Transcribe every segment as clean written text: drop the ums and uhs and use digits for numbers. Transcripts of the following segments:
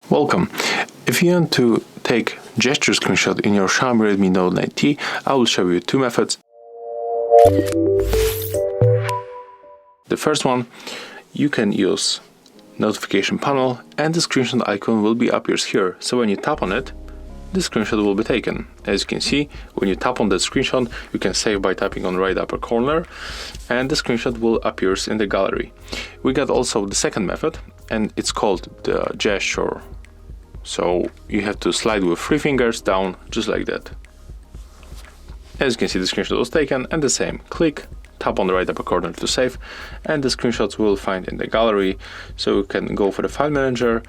Welcome. If you want to take gesture screenshot in your Xiaomi Redmi Note 9T, I will show you two methods. The first one, you can use notification panel and the screenshot icon will be appears here. So when you tap on it, the screenshot will be taken. As you can see, when you tap on the screenshot, you can save by tapping on right upper corner and the screenshot will appears in the gallery. We got also the second method and it's called the gesture. So you have to slide with 3 fingers down just like that. As you can see, the screenshot was taken and the same. Click, tap on the right upper corner to save and the screenshots will find in the gallery. So you can go for the file manager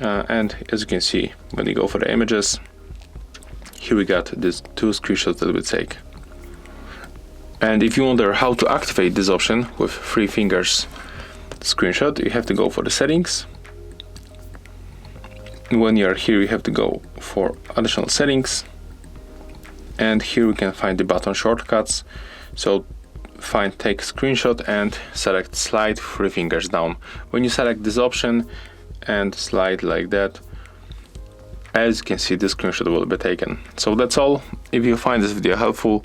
and as you can see, when you go for the images, here we got these 2 screenshots that we take. And if you wonder how to activate this option with 3 fingers screenshot, you have to go for the settings. When you are here, you have to go for additional settings and here we can find the button shortcuts. So find take screenshot and select slide 3 fingers down. When you select this option and slide like that, as you can see, this screenshot will be taken. So that's all. If you find this video helpful,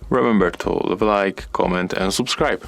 remember to leave a like, comment and subscribe.